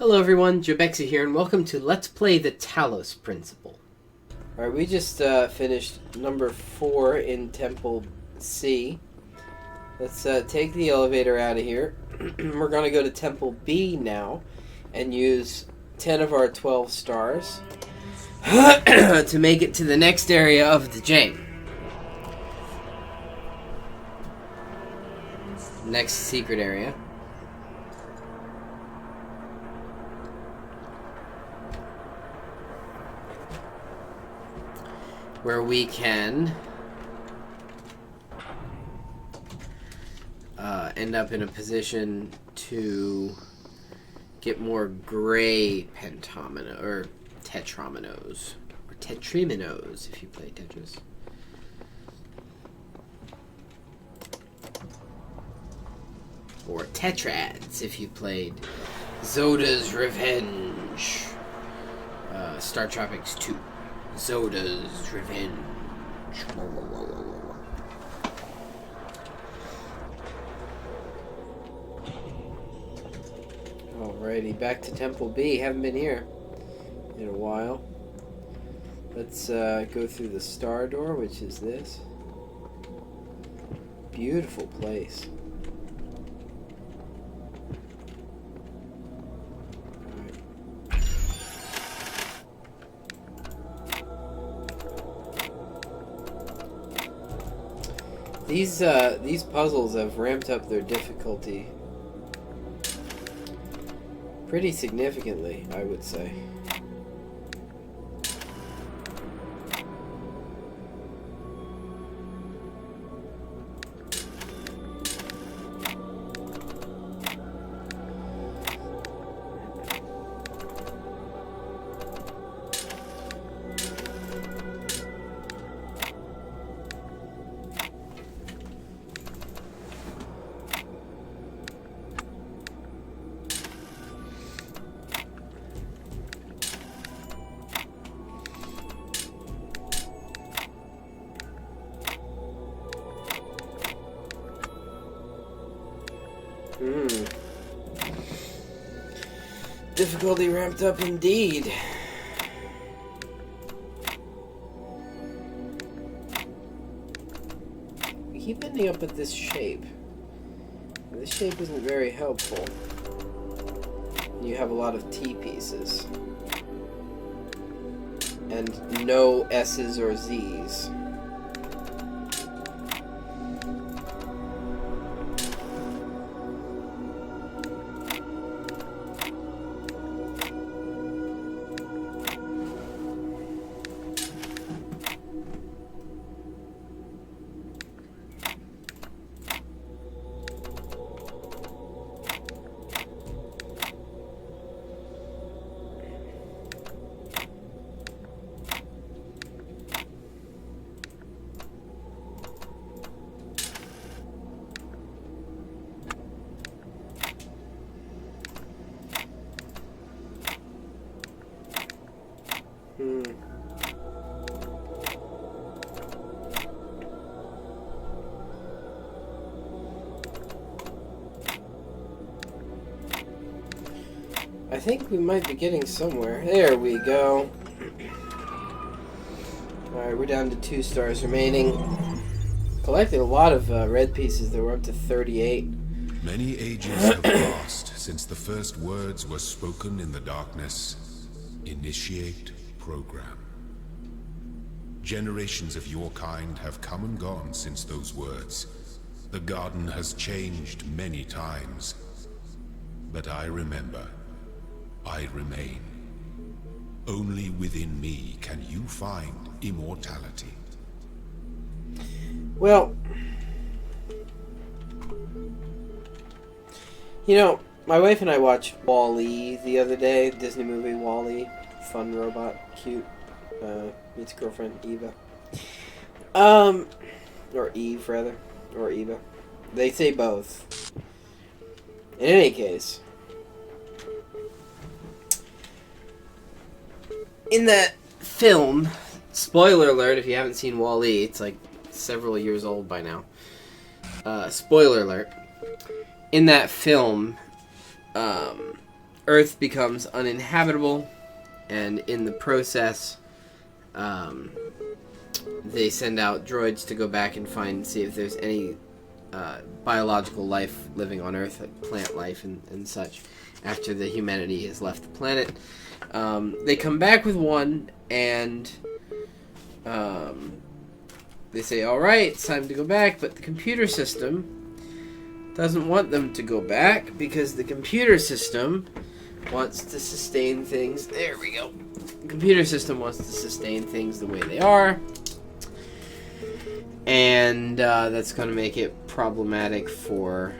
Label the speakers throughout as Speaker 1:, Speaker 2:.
Speaker 1: Hello everyone, Jobexi here, and welcome to Let's Play the Talos Principle. Alright, we just finished number 4 in Temple C. Let's take the elevator out of here. We're going to go to Temple B now, and use 10 of our 12 stars to make it to the next area of the game. Next secret area. Where we can end up in a position to get more gray pentomino or tetrominoes or tetriminos if you play Tetris. Or tetrads if you played Zoda's Revenge. Star Tropics 2. Zoda's Revenge. Alrighty, back to Temple B. Haven't been here in a while. Let's go through the star door, which is this. Beautiful place. These puzzles have ramped up their difficulty pretty significantly, I would say. Difficulty ramped up indeed. We keep ending up with this shape. This shape isn't very helpful. You have a lot of T pieces. And no S's or Z's. I think we might be getting somewhere. There we go. Alright, we're down to 2 stars remaining. Collected a lot of red pieces. There were up to 38.
Speaker 2: Many ages have passed since the first words were spoken in the darkness. Initiate program. Generations of your kind have come and gone since those words. The garden has changed many times. But I remember. I remain. Only within me can you find immortality.
Speaker 1: Well, you know, my wife and I watched Wall-E the other day, Disney movie Wall-E. Fun robot, cute. Meets girlfriend Eva. Or Eve rather, or Eva. They say both. In any case, in that film, spoiler alert if you haven't seen Wall-E, it's like several years old by now. Spoiler alert. In that film, Earth becomes uninhabitable, and in the process, they send out droids to go back and see if there's any biological life living on Earth, like plant life and such, after the humanity has left the planet. They come back with one, and they say, alright, it's time to go back, but the computer system doesn't want them to go back, because the computer system wants to sustain things. There we go. The computer system wants to sustain things the way they are. And that's going to make it problematic for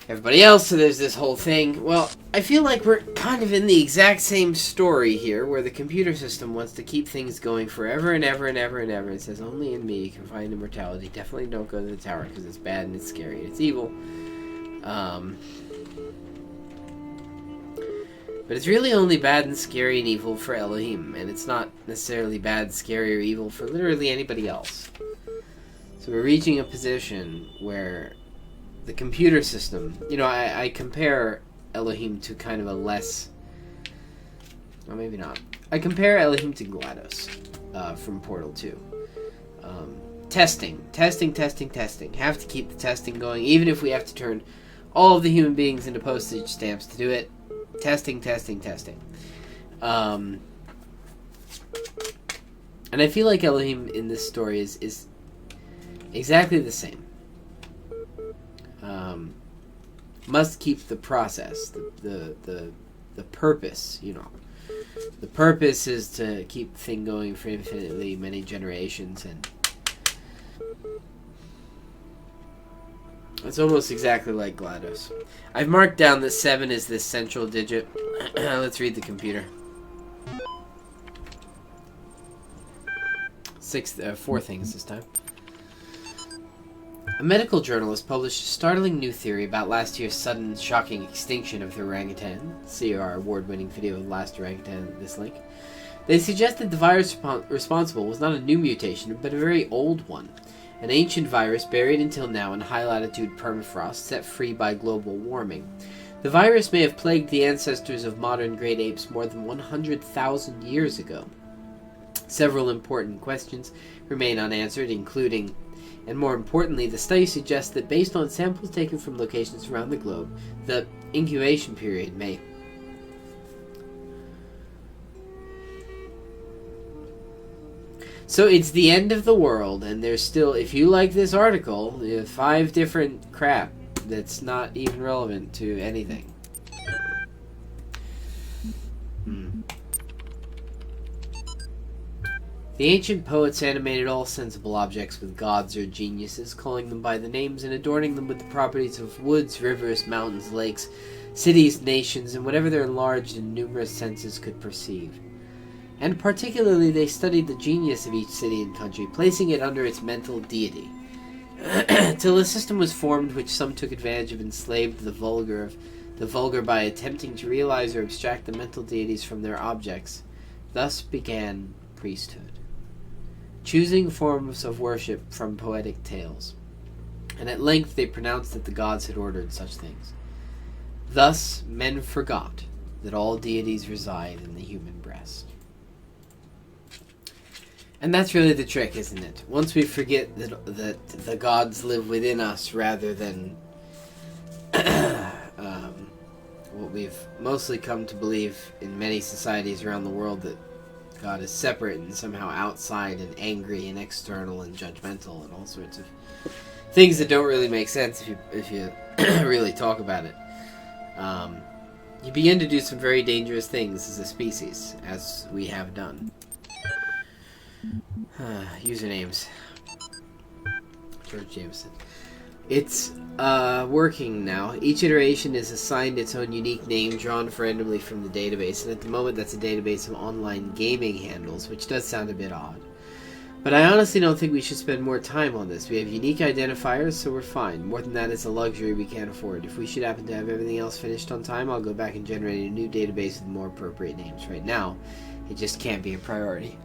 Speaker 1: everybody else. So there's this whole thing. Well, I feel like we're kind of in the exact same story here, where the computer system wants to keep things going forever and ever and ever and ever. It says, only in me you can find immortality. Definitely don't go to the tower, because it's bad and it's scary and it's evil. But it's really only bad and scary and evil for Elohim, and it's not necessarily bad, scary, or evil for literally anybody else. So we're reaching a position where the computer system, I compare Elohim to kind of a less, well, maybe not. I compare Elohim to GLaDOS from Portal 2. Testing. Have to keep the testing going, even if we have to turn all of the human beings into postage stamps to do it. Testing. And I feel like Elohim in this story is exactly the same. Must keep the process, the purpose, The purpose is to keep the thing going for infinitely many generations, and it's almost exactly like GLaDOS. I've marked down that 7 is this central digit. Let's read the computer. 4 things this time. A medical journalist published a startling new theory about last year's sudden, shocking extinction of the orangutan. See our award-winning video of the last orangutan, this link. They suggested the virus responsible was not a new mutation, but a very old one. An ancient virus buried until now in high-latitude permafrost, set free by global warming. The virus may have plagued the ancestors of modern great apes more than 100,000 years ago. Several important questions remain unanswered, including, and more importantly, the study suggests that based on samples taken from locations around the globe, the incubation period may... So it's the end of the world, and there's still, if you like this article, you have 5 different crap that's not even relevant to anything. The ancient poets animated all sensible objects with gods or geniuses, calling them by the names and adorning them with the properties of woods, rivers, mountains, lakes, cities, nations, and whatever their enlarged and numerous senses could perceive. And particularly they studied the genius of each city and country, placing it under its mental deity, till a system was formed which some took advantage of, enslaved the vulgar by attempting to realize or abstract the mental deities from their objects. Thus began priesthood, choosing forms of worship from poetic tales. And at length they pronounced that the gods had ordered such things. Thus men forgot that all deities reside in the human breast. And that's really the trick, isn't it? Once we forget that the gods live within us rather than what we've mostly come to believe in many societies around the world, that God is separate and somehow outside and angry and external and judgmental and all sorts of things that don't really make sense if you really talk about it. You begin to do some very dangerous things as a species, as we have done. Usernames. George Jameson. It's working now. Each iteration is assigned its own unique name drawn randomly from the database, and at the moment that's a database of online gaming handles, which does sound a bit odd. But I honestly don't think we should spend more time on this. We have unique identifiers, so we're fine. More than that, it's a luxury we can't afford. If we should happen to have everything else finished on time, I'll go back and generate a new database with more appropriate names. Right now, it just can't be a priority.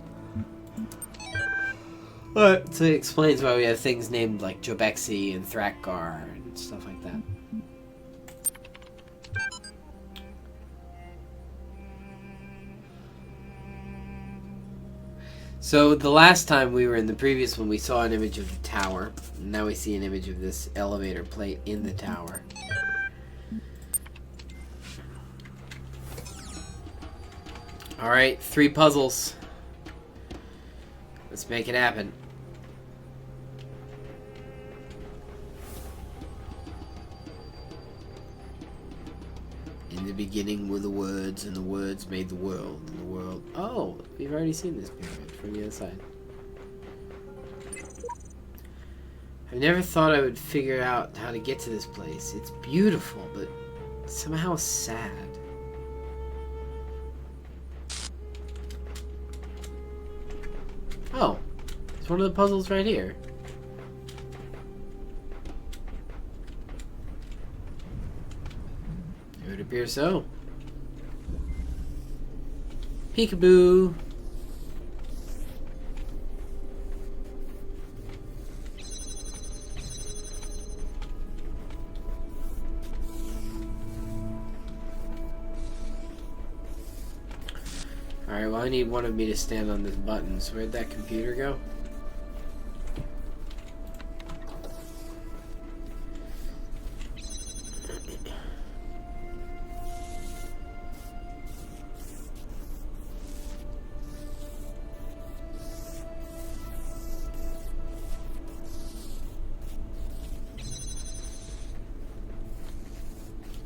Speaker 1: But so it explains why we have things named like Jobexi and Thrakgar and stuff like that. So the last time we were in the previous one, we saw an image of the tower. Now we see an image of this elevator plate in the tower. Alright, 3 puzzles. Let's make it happen. In the beginning were the words, and the words made the world, and the world... Oh, we've already seen this pyramid from the other side. I never thought I would figure out how to get to this place. It's beautiful, but somehow sad. Oh, it's one of the puzzles right here. It would appear so. Peekaboo. Alright, well I need one of me to stand on this button. So where'd that computer go?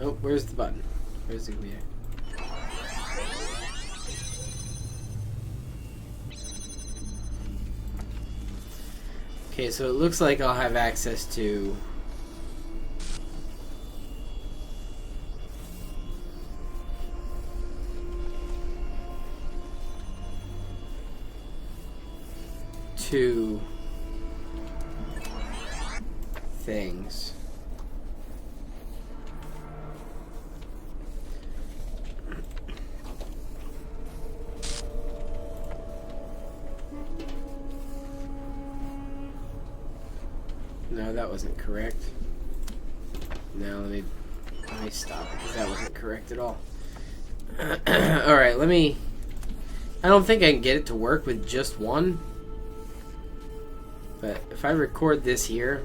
Speaker 1: Oh, where's the button? Where's the computer? Okay, so it looks like I'll have access to... two things. No, that wasn't correct. Now let me stop because that wasn't correct at all. Alright, let me... I don't think I can get it to work with just one. But if I record this here...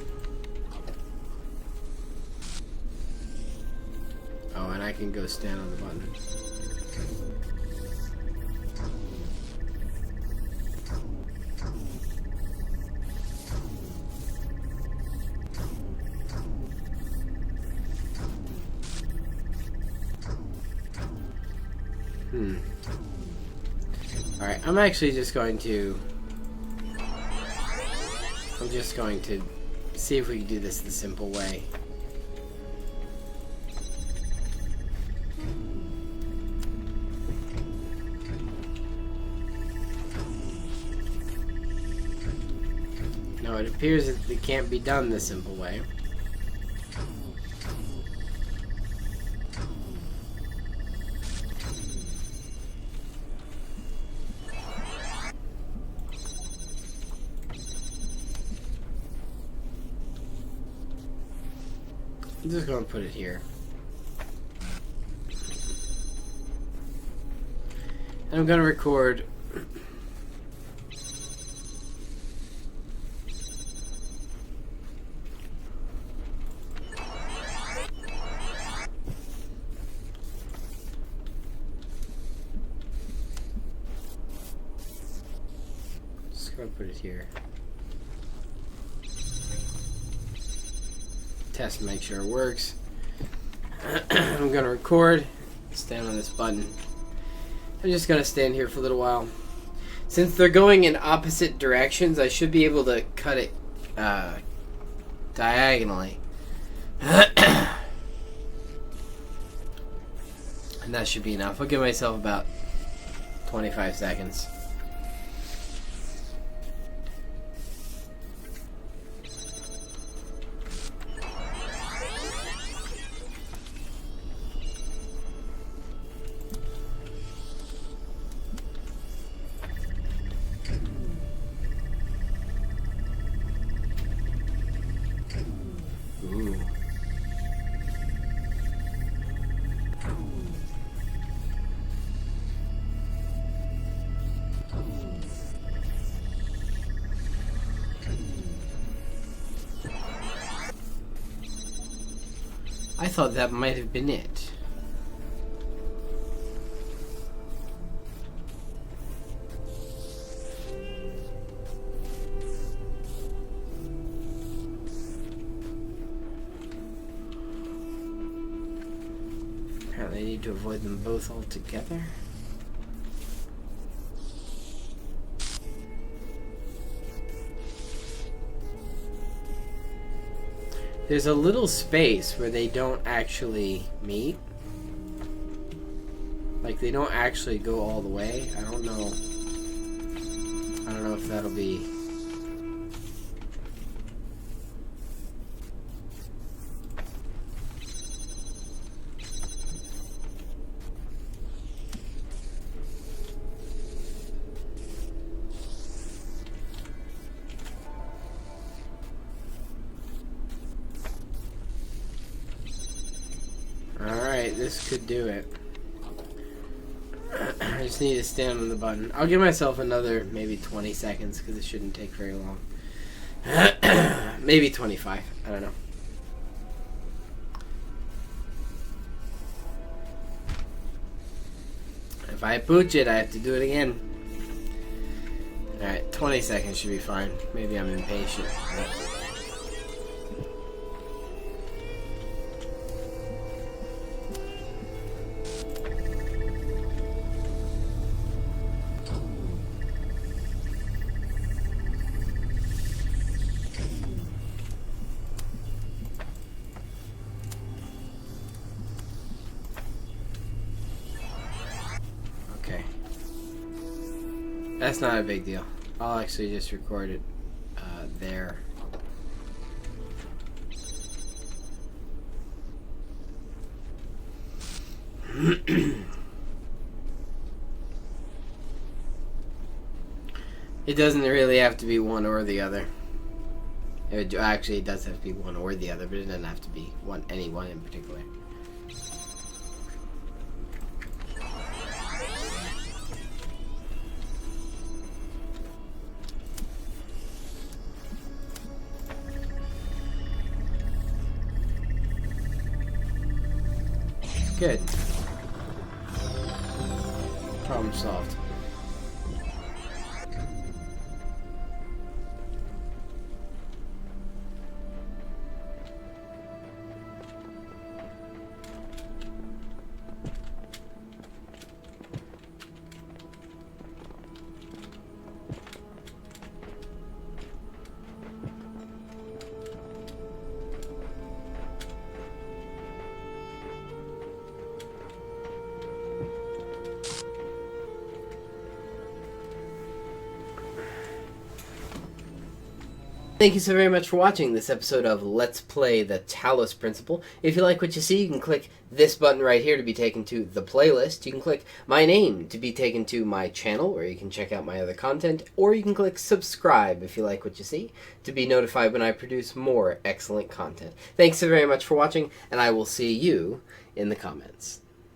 Speaker 1: Oh, and I can go stand on the button. Alright, I'm actually just going to... I'm just going to see if we can do this the simple way. No, it appears that it can't be done the simple way. I'm just going to put it here. And I'm going to record... Just going to put it here. Test and make sure it works. I'm gonna record, stand on this button. I'm just gonna stand here for a little while. Since they're going in opposite directions, I should be able to cut it diagonally. And that should be enough. I'll give myself about 25 seconds. Ooh. I thought that might have been it. Apparently I need to avoid them both altogether. There's a little space where they don't actually meet. Like, they don't actually go all the way. I don't know if that'll be... Alright, this could do it. I just need to stand on the button. I'll give myself another maybe 20 seconds because it shouldn't take very long. Maybe 25. I don't know. If I pooch it, I have to do it again. Alright, 20 seconds should be fine. Maybe I'm impatient. That's not a big deal. I'll actually just record it there. It doesn't really have to be one or the other. It does have to be one or the other, but it doesn't have to be any one in particular. Good. Problem solved. Thank you so very much for watching this episode of Let's Play the Talos Principle. If you like what you see, you can click this button right here to be taken to the playlist. You can click my name to be taken to my channel, where you can check out my other content. Or you can click subscribe if you like what you see, to be notified when I produce more excellent content. Thanks so very much for watching, and I will see you in the comments.